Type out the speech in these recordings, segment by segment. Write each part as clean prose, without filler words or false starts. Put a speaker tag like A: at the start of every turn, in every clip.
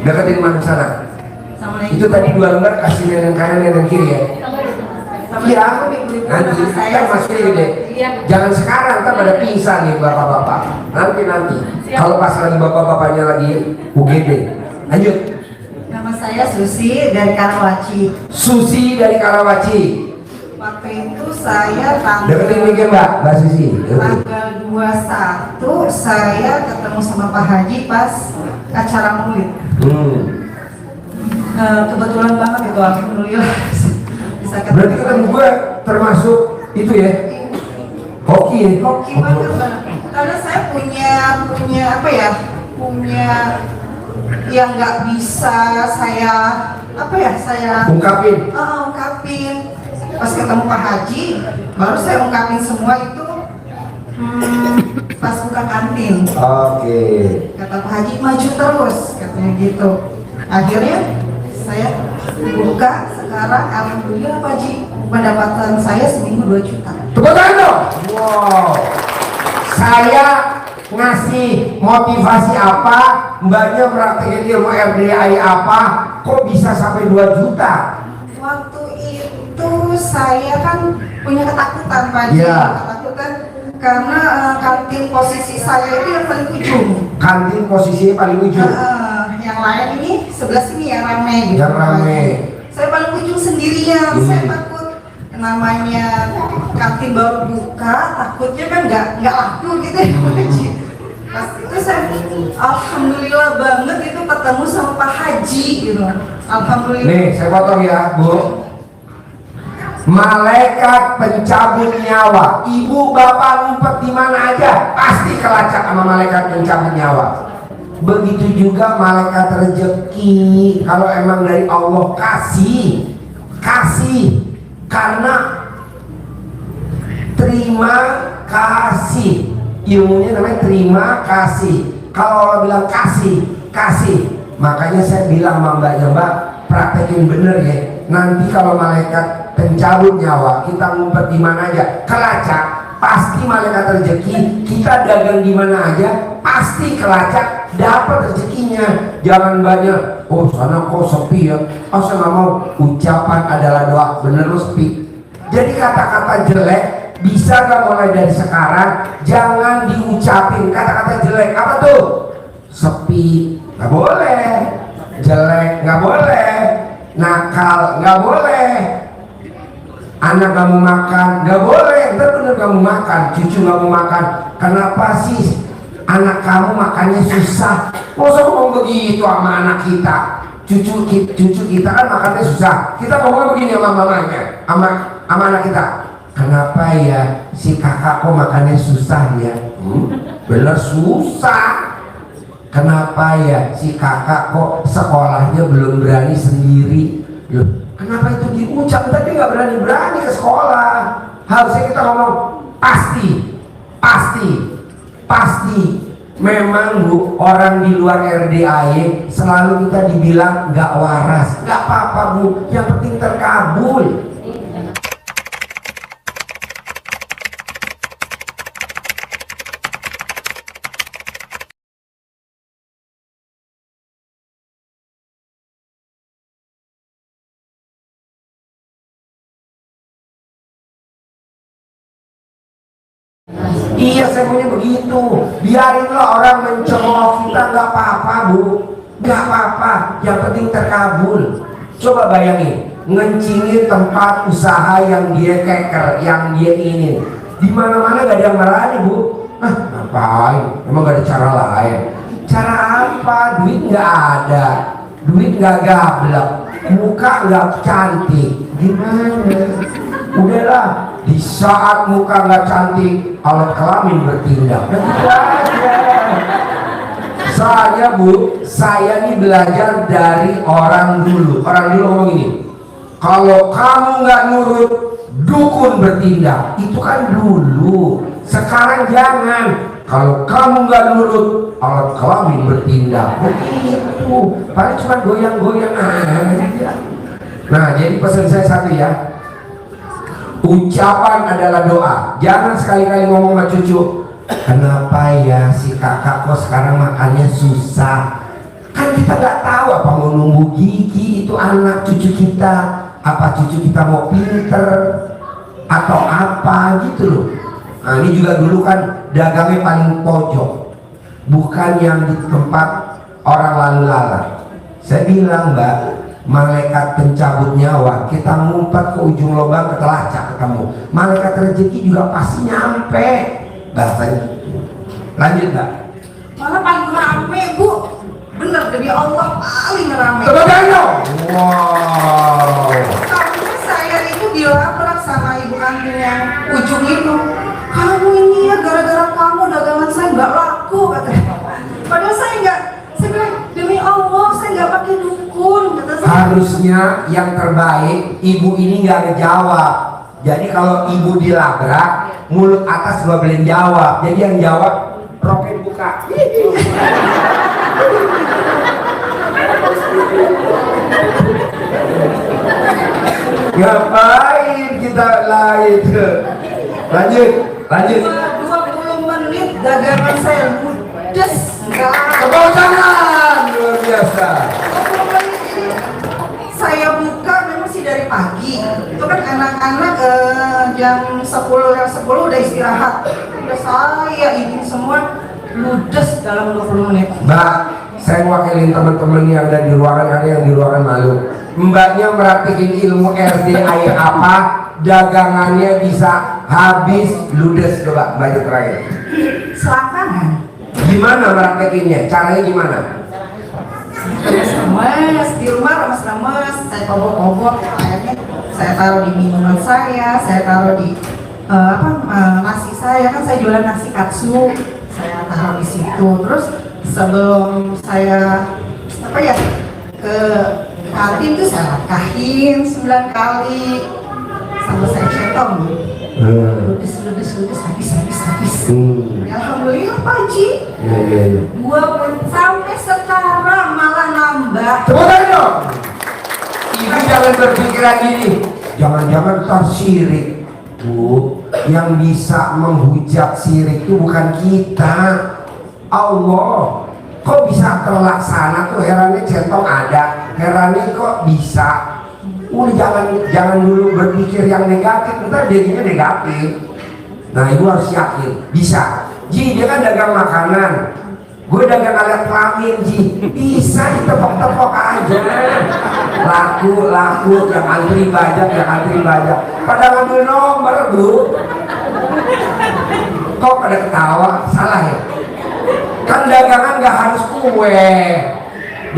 A: Deketin mana sana. Itu tadi 2 lembar, kasih yang kanan yang kiri ya. Iya, nanti kan masih gede. Jangan sekarang, kan pada pingsan nih bapak-bapak. Nanti. Kalau pas lagi bapak-bapaknya lagi UGD. Lanjut.
B: Nama saya Susi dari Karawaci.
A: Susi dari Karawaci.
B: Waktu itu saya
A: Deketin mikir Mbak Susi.
B: tanggal 21 saya ketemu sama Pak Haji pas acara maulid. Kebetulan banget itu, alhamdulillah bisa ketemu.
A: Berarti ketemu gue termasuk itu ya? Hoki ya?
B: Hoki banget. Karena saya punya apa ya? Punya yang nggak bisa saya
A: Ungkapin.
B: ungkapin. Pas ketemu Pak Haji, baru saya ungkapin semua itu pas buka kantin.
A: Oke.
B: Kata Pak Haji, maju terus, katanya gitu. Akhirnya saya buka, sekarang alhamdulillah Pak Haji, pendapatan saya seminggu 2 juta.
A: Tepuk tangan dong. Wow. Saya ngasih motivasi apa, mbaknya praktekin ilmu RDI apa, kok bisa sampai 2 juta?
B: Waktu itu saya kan punya ketakutan Pak Haji.
A: Iya.
B: Ketakutan karena kantin posisi saya itu yang paling ujung.
A: Kantin posisinya paling ujung.
B: Yang lain ini sebelah sini yang ramai gitu.
A: Yang ramai.
B: Saya paling ujung sendirian. Saya takut namanya kantin baru buka, takutnya kan nggak laku gitu ya Pak Haji. Pas itu saya alhamdulillah banget itu ketemu sama Pak Haji gitu. Alhamdulillah.
A: Nih saya potong ya Bu. Malaikat pencabut nyawa, ibu bapak ngumpet di mana aja pasti kelacak sama malaikat pencabut nyawa. Begitu juga malaikat rezeki, kalau emang dari Allah kasih karena terima kasih, ilmunya namanya terima kasih. Kalau Allah bilang kasih, makanya saya bilang sama mbaknya, Mbak praktekin bener ya. Nanti kalau malaikat pencabut nyawa kita ngumpet di mana aja kelacak, pasti malaikat rezeki. Kita dagang di mana aja pasti kelacak, dapat rezekinya. Jangan banyak, oh sana kok sepi ya, oh saya nggak mau. Ucapan adalah doa, bener lo sepi. Jadi kata-kata jelek bisa nggak mulai dari sekarang jangan diucapin. Kata-kata jelek apa tuh? Sepi nggak boleh, jelek nggak boleh, nakal nggak boleh, anak kamu makan nggak boleh. Bener kamu makan, cucu kamu makan. Kenapa sih anak kamu makannya susah? Masa ngomong begitu sama anak kita? Cucu kita kan makannya susah. Kita ngomong begini sama mamanya, sama anak kita. Kenapa ya si kakak kok makannya susah ya? Bener susah. Kenapa ya si kakak kok sekolahnya belum berani sendiri? Loh, kenapa itu diucap tapi nggak berani ke sekolah? Harusnya kita ngomong pasti. Memang Bu, orang di luar RDAY selalu kita dibilang nggak waras. Nggak apa-apa Bu, yang penting terkabul. Iya, saya maunya begitu. Biarinlah orang mencemooh kita, nggak apa-apa Bu, nggak apa-apa. Yang penting terkabul. Coba bayangin, ngencingin tempat usaha yang dia keker, yang dia ingin. Di mana-mana gak ada yang berani Bu. Ngapain? Emang gak ada cara lain? Cara apa? Duit nggak ada, duit nggak gablek, muka nggak cantik. Gimana? Udahlah. Di saat muka nggak cantik, alat kelamin bertindak. Begitu aja. Saya Bu, saya ini belajar dari orang dulu. Orang dulu ngomong gini, kalau kamu nggak nurut, dukun bertindak. Itu kan dulu. Sekarang jangan. Kalau kamu nggak nurut, alat kelamin bertindak. Begitu. Paling cuma goyang-goyang aja. Nah, jadi pesan saya satu ya. Ucapan adalah doa. Jangan sekali-kali ngomong sama cucu, kenapa ya si kakak kok sekarang makannya susah? Kan kita nggak tahu apa mau numbuh gigi itu anak cucu kita, apa cucu kita mau pinter atau apa gitu loh. Nah ini juga dulu kan dagangnya paling pojok, bukan yang di tempat orang lalu lalang. Saya bilang, Mbak, malaikat pencabut nyawa, kita ngumpet ke ujung lubang ketelacak ketemu. Malaikat rezeki juga pasti nyampe. Bahasanya. Lanjut, Mbak.
B: Malah paling rame, Bu. Bener, demi Allah paling rame.
A: Tepuk dong. Wow.
B: Karena saya itu dilabrak sama ibu kantin yang ujung itu. Kamu ini ya gara-gara kamu dagangan saya nggak laku, katanya. Padahal saya nggak, saya bilang demi Allah saya nggak pakai dukun, kata saya.
A: Harusnya yang terbaik ibu ini nggak ngejawab. Jadi kalau ibu dilabrak, mulut atas gak boleh jawab. Jadi yang jawab roket buka. Ngapain kita lain? Lanjut.
B: 20 menit dagangan saya ludes.
A: Tepuk tangan, luar biasa.
B: 20 menit ini saya buka memang sih dari pagi. Itu kan anak-anak jam 10 udah istirahat. Udah saya ini semua ludes dalam 20 menit.
A: Mbak, saya wakilin teman-teman yang ada di ruangan, ada yang di ruangan malu. Mbaknya merhatiin ilmu RDI apa, dagangannya bisa habis ludes. Coba baju terakhir.
B: Selangkangan.
A: Gimana merhatinnya? Caranya gimana?
B: Remes di rumah, remes, saya kobok-kobok, akhirnya saya taruh di minuman saya taruh di nasi saya, kan saya jualan nasi katsu, saya taruh di situ. Terus sebelum saya ke kantin tuh saya langkahin 9 kali sampai saya centong. Ludes habis. Ya, alhamdulillah Pak Haji. Gua pun sampai sekarang malah nambah.
A: Tepuk tangan dong. Ibu jangan berpikiran gini. Jangan-jangan tersirik. Bu, yang bisa menghujat sirik itu bukan kita, Allah. Kok bisa terlaksana tuh? Herannya centong ada, herannya kok bisa. Jangan dulu berpikir yang negatif, ntar jadinya negatif. Nah ibu harus yakin bisa. Ji, dia kan dagang makanan, gue dagang alat kelamin. Ji, bisa ditepok-tepok aja. Laku, yang antri bajak. Pada ngambil nomor, Bu. Kok pada ketawa? Salah ya? Kan dagangan gak harus kue.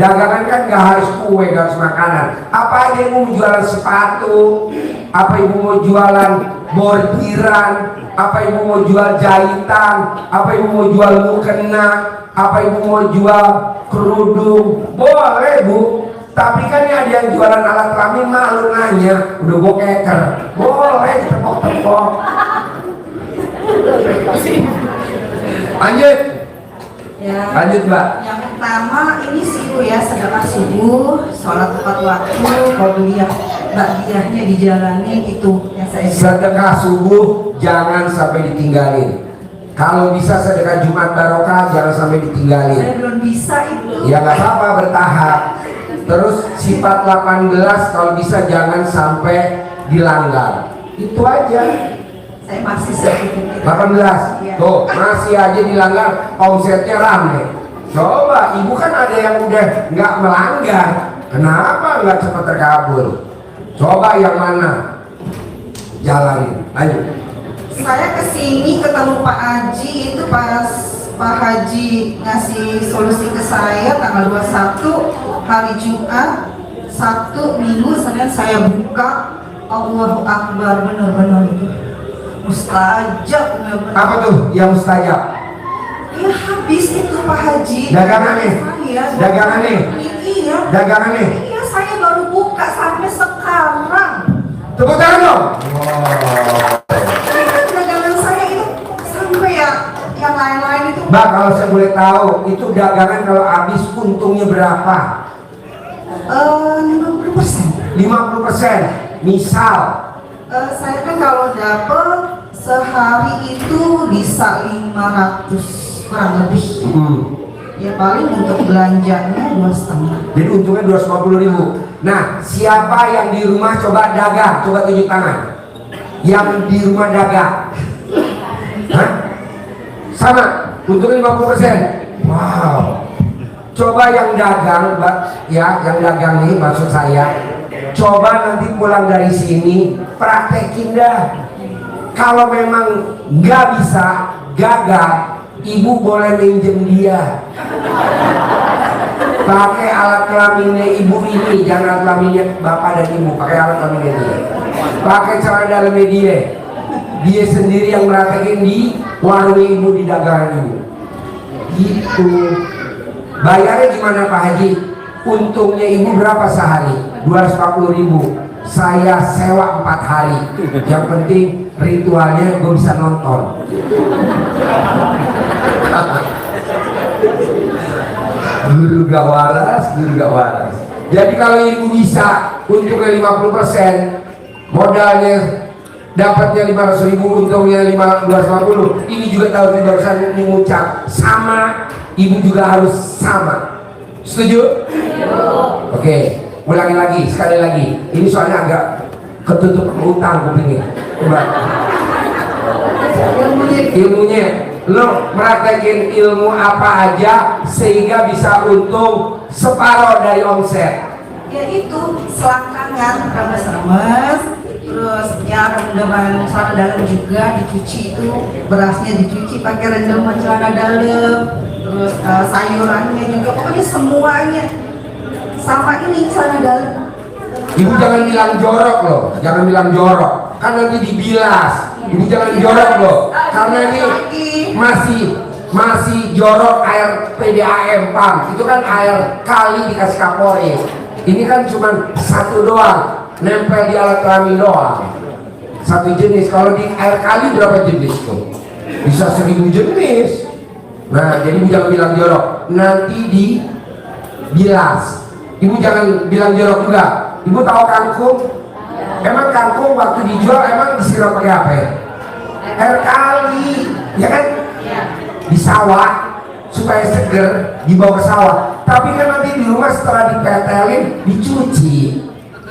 A: Dagangan kan gak harus kue, gak harus makanan. Apa aja ibu mau jualan sepatu, apa ibu mau jualan bordiran, apa ibu mau jual jahitan, apa ibu mau jual mukena, apa ibu mau jual kerudung, boleh Bu. Tapi kan ada yang jualan alat kelamin, malu nanya, udah gue keker, boleh ditepok-tepok. Lanjut.
B: Ya.
A: Lanjut Mbak.
B: Yang pertama ini sih Bu ya, sedekah subuh, sholat tepat waktu, qobliyah ba'diyahnya dijalani, itu yang saya
A: Sedekah subuh jangan sampai ditinggalin. Kalau bisa sedekah Jumat barokah jangan sampai ditinggalin.
B: Saya belum bisa itu.
A: Ya nggak apa-apa, bertahap. Terus sifat 18 kalau bisa jangan sampai dilanggar. Itu aja.
B: Saya masih sedikit.
A: 18.
B: Ya.
A: Tuh, masih aja dilanggar, omsetnya rame. Coba, ibu kan ada yang udah nggak melanggar. Kenapa nggak cepat terkabul? Coba yang mana? Jalanin. Lanjut.
B: Saya kesini ketemu Pak Haji itu pas Pak Haji ngasih solusi ke saya tanggal 21 hari Jumat, Sabtu, Minggu, Senin saya buka. Allahu Akbar, benar-benar itu mustajab, benar-benar.
A: Apa tuh yang mustajab?
B: Ya habis itu Pak Haji.
A: Dagangannya?
B: Iya,
A: Dagangannya?
B: Iya.
A: Dagangannya?
B: Iya, saya baru buka sampai sekarang.
A: Tepuk tangan dong.
B: Dagangan saya itu sampai ya yang lain-lain itu.
A: Mbak, kalau saya boleh tahu, itu dagangan kalau habis untungnya berapa?
B: 50%.
A: 50%. Misal,
B: Saya kan kalau dapet sehari itu bisa 500 kurang lebih. Ya paling untuk belanjanya 2,5.
A: Jadi untungnya 250.000. Nah, siapa yang di rumah coba dagang? Coba tunjuk tangan. Yang di rumah dagang. Hah? Sama, untungnya 50%. Wow. Coba yang dagang, ya, yang dagang nih maksud saya. Coba nanti pulang dari sini praktekin dah. Kalau memang nggak bisa, gagal, ibu boleh minjem dia. Pakai alat kelaminnya ibu ini, jangan alat kelaminnya bapak dan ibu. Pakai alat kelaminnya dia. Pakai celana dalamnya dia. Dia sendiri yang merhatiin di warung ibu, di dagangan ibu. Gitu. Bayarnya gimana Pak Haji? Untungnya ibu berapa sehari? 240.000. Saya sewa 4 hari. Yang penting ritualnya gue bisa nonton. Guru gak waras, guru gak waras. Jadi kalau ibu bisa untungnya 50%, modalnya dapatnya 500.000, untungnya 250. Ini juga tahun barusan mengucap sama, ibu juga harus sama. Setuju? Oke, ulangi lagi, sekali lagi. Ini soalnya agak ketutup utang kupingnya. Coba. Ilmunya, lo praktekin ilmu apa aja sehingga bisa untung separuh dari omset.
B: Ya itu selangkangan, remes-remes, terus ya rendaman celana dalam juga dicuci, itu berasnya dicuci pakai rendaman celana dalam, terus sayurannya juga, pokoknya semuanya sama ini celana dalam.
A: Ibu jangan bilang jorok loh, jangan bilang jorok, kan nanti dibilas. Ibu jangan jorok loh, karena ini masih jorok air PDAM PAM, itu kan air kali dikasih Kapolri. Ini kan cuma satu doang, nempel di alat kelamin doang, satu jenis. Kalau di air kali berapa jenis tuh? Bisa 1000 jenis. Nah, jadi ibu jangan bilang jorok, nanti dibilas. Ibu jangan bilang jorok juga. Ibu tahu kangkung? Emang kangkung waktu dijual emang disiram pakai apa ya? Air kali, ya kan? Di sawah supaya seger, dibawa ke sawah. Tapi kan nanti di rumah setelah dipetelin dicuci.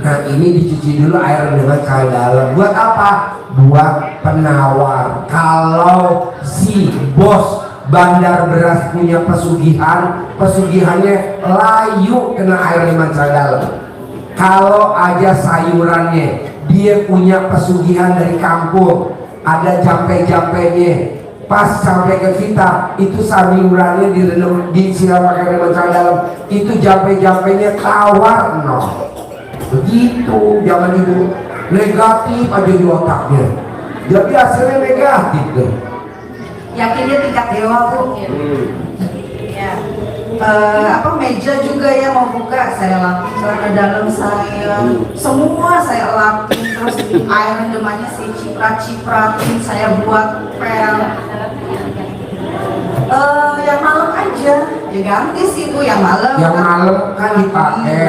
A: Nah, ini dicuci dulu air dengan cair dalam. Buat apa? Buat penawar. Kalau si bos bandar beras punya pesugihan, pesugihannya layu kena air liman cair dalam. Kalau aja sayurannya dia punya pesugihan dari kampung, ada jampe-jampenya, pas sampai ke kita itu sayurannya direndam, disiram pakai liman cair dalam, itu jampe-jampenya tawar no. Begitu, jangan ibu negatif aja di otaknya, jadi hasilnya negatif tuh.
B: Yakinnya tingkat dewa Bu. Ya. Meja juga ya mau buka, saya lapin celana dalam saya, semua saya lapin, terus air rendamannya saya ciprat-cipratin, saya buat pel. Yang malam aja, ya ganti sih Bu, yang malam.
A: Yang malam kan dipakai.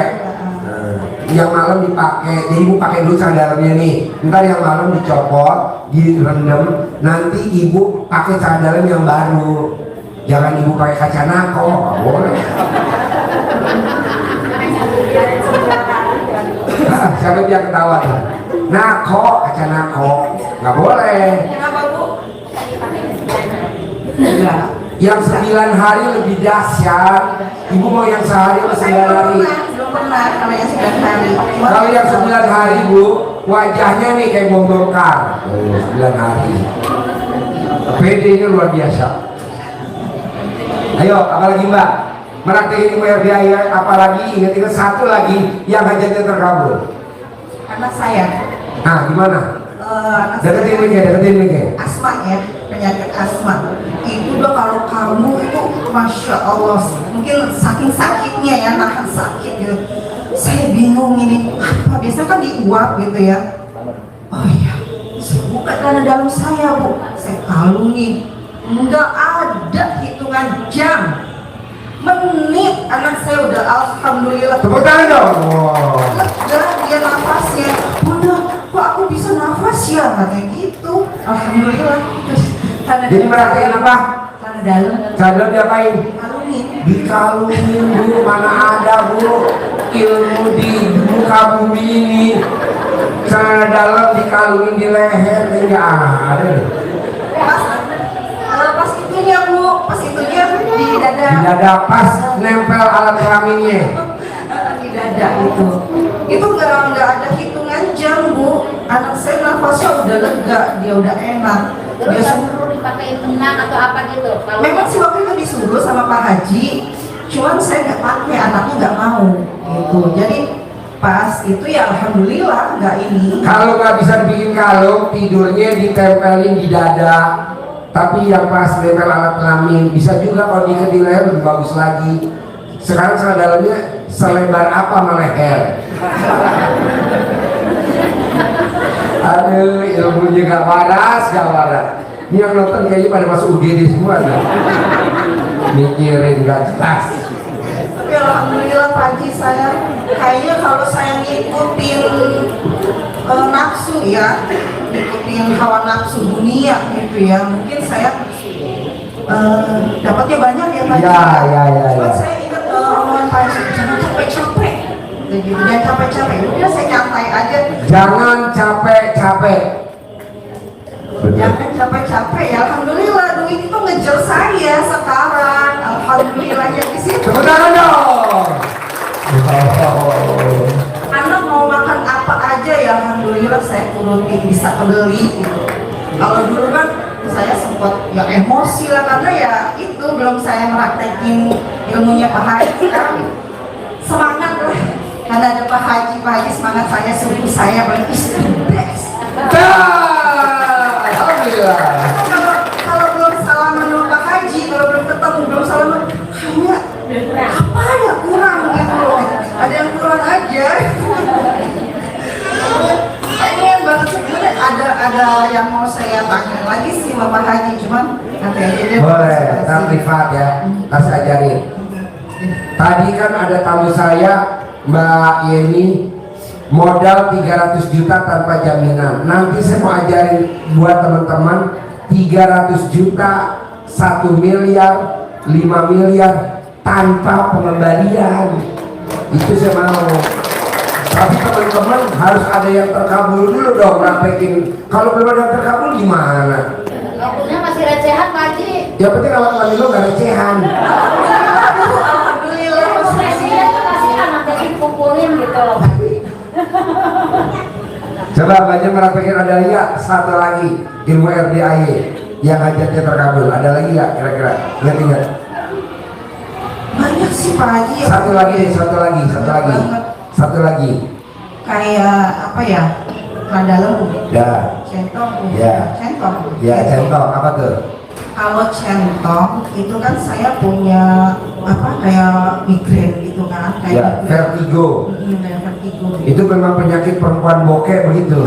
A: Yang malam dipakai, jadi ibu pakai dulu celana dalamnya nih. Ntar yang malam dicopot, direndam, nanti ibu pakai celana dalam yang baru. Jangan ibu pakai kaca nako, nggak boleh. Siapa dia ketawa tuh? Nako, kaca nako, nggak boleh.
B: Kenapa Bu? Enggak.
A: Yang 9 hari lebih dahsyat. Ibu mau yang sehari atau 9 hari?
B: Belum pernah kalau yang 9 hari.
A: Kalau yang 9 hari Bu, wajahnya nih kayak bom bongkar. 9 hari. PD-nya luar biasa. Ayo, apalagi Mbak? Meraktekin ilmu RDI, apalagi ingat-ingat satu lagi yang hajatnya terkabul.
B: Anak saya.
A: Nah, gimana? Deketin mikir.
B: Asma ya, penyakit asma. Itu udah kalau kamu itu masya Allah, mungkin saking sakitnya ya, nahan sakit gitu. Saya bingung ini apa, biasanya kan diuap gitu ya. Oh iya, saya buka celana dalam saya Bu, saya kalungin. Nggak ada hitungan jam, menit anak saya udah alhamdulillah.
A: Tepuk tangan dong. Wow.
B: Lega dia nafasnya. Bunda, kok aku bisa nafas ya? Katanya gitu. Alhamdulillah.
A: Jadi meraktekin apa?
B: Celana dalam.
A: Celana dalam diapain?
B: Kalungin dikalungin.
A: Dikalungin Bu, mana ada Bu ilmu di muka bumi ini. Celana dalam dikalungin di leher, enggak ada.
B: Pas itunya Bu, pas itunya di dada.
A: Di dada pas nempel alat kelaminnya.
B: Di dada itu nggak ada hitungan jam Bu. Anak saya nafasnya udah lega, dia udah enak.
C: Terus
B: Dia
C: nggak perlu dipakai benang atau apa gitu? Kalau
B: memang sih waktu itu disuruh sama Pak Haji, cuman saya nggak pakai, anaknya nggak mau gitu. Jadi pas itu ya alhamdulillah nggak ini.
A: Kalau nggak bisa dibikin kalung, tidurnya ditempelin di dada. Tapi yang pas nempel alat kelamin bisa juga kalau diikat di leher lebih bagus lagi. Sekarang celana dalamnya selebar apa meleher? Aduh, ilmunya gak waras, gak waras. Ini yang nonton kayaknya pada masuk UGD semua nih. Mikirin gak jelas.
B: Tapi alhamdulillah pagi saya kayaknya kalau saya ngikutin nafsu ya, ngikutin hawa nafsu dunia gitu ya, mungkin saya dapatnya banyak ya Pak.
A: Ya.
B: Cuman saya ingat omongan Pak Haji, jangan capek-capek. Gitu, jangan capek-capek. Udah saya nyantai aja.
A: Jangan capek-capek.
B: Jangan capek-capek ya. Alhamdulillah duit itu ngejar saya sekarang. Alhamdulillahnya di situ.
A: Tepuk tangan dong.
B: Anak mau makan apa aja ya alhamdulillah saya turutin bisa kebeli gitu. Kalau dulu kan saya sempat ya emosi lah karena ya itu belum saya meraktekin ilmunya Pak Haji. Sekarang semangat lah karena ada Pak Haji semangat saya suruh saya berarti best.
A: Alhamdulillah.
B: Kalau belum salaman sama Pak Haji, kalau belum ketemu belum salaman, kayaknya apa ya kurang gitu loh. Ada yang kurang aja. Pengen banget sebenarnya ada yang mau saya tanya lagi sih sama Pak Haji, cuman nanti aja deh.
A: Boleh, kita privat ya. Kasih ajarin. Tadi kan ada tamu saya, Mbak Yeni, modal 300 juta tanpa jaminan. Nanti saya mau ajarin buat teman-teman 300 juta, 1 miliar, 5 miliar tanpa pengembalian. Itu saya mau. Tapi teman-teman harus ada yang terkabul dulu dong praktekin. Kalau belum ada yang terkabul gimana?
C: waktunya masih recehan Pak Haji.
A: Ya penting awal kali lo gak recehan.
B: Alhamdulillah.
C: Presiden tuh kasihan nanti dikumpulin gitu loh.
A: Coba banyak merapikan ada lagi ya, satu lagi ilmu RDAY yang hajatnya terkabul. Ada lagi ya kira-kira? Ingat-ingat.
B: Banyak sih Pak Haji.
A: Satu lagi.
B: Kayak apa ya? Dalam
A: Ya.
B: centong.
A: Ya. Centong apa tuh?
B: Kalau centong itu kan saya punya apa kayak migrain gitu kan,
A: Ya, vertigo.
B: kayak vertigo.
A: Itu memang penyakit perempuan bokeh begitu.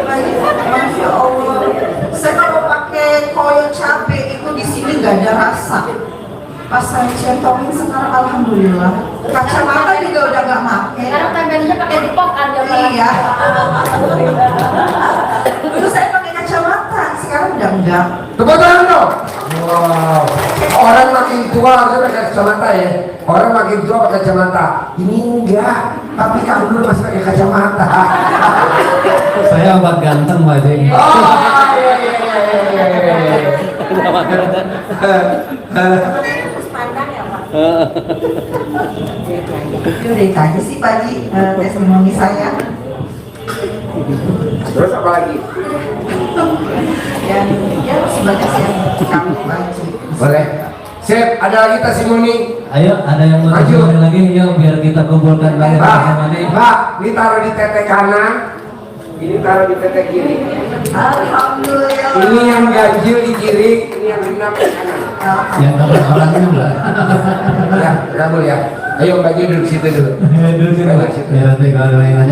B: Masya Allah. Saya kalau pakai koyo cabe itu di sini nggak ada rasa. Pas saya centongin sekarang alhamdulillah. Kacamata juga udah nggak pakai.
C: Sekarang tempelnya pakai dipok aja.
B: Iya. Dulu saya pakai kacamata, sekarang udah enggak.
A: Tepuk tangan dong. Wow. Orang makin tua harusnya pakai kacamata ya. Orang makin tua pakai kacamata. Ini enggak. Tapi kamu dulu masih pakai kacamata.
D: Saya obat ganteng Pak Haji.
A: Oh iya.
C: Pandang ya Pak.
B: Itu udah tadi sih Pak Haji testimoni saya.
A: Terus apa lagi?
B: Dan ya sebatas yang kamu baca.
A: Boleh. Sip, ada lagi testimoni.
D: Ayo, ada yang mau
A: Maju.
D: testimoni lagi? Yuk, biar kita kumpulkan lagi testimoni.
A: Mbak, ini taruh di tete kanan. Ini taruh di tete kiri.
B: Alhamdulillah.
A: Ini yang ganjil di kiri, ini yang genap di kanan.
D: Yang dapat orangnya Mbak.
A: Ya, kamu ya. Ayo Mbak Ji duduk situ dulu.
D: Duduk sini Mbak. Biar nanti kalau ada yang nanya.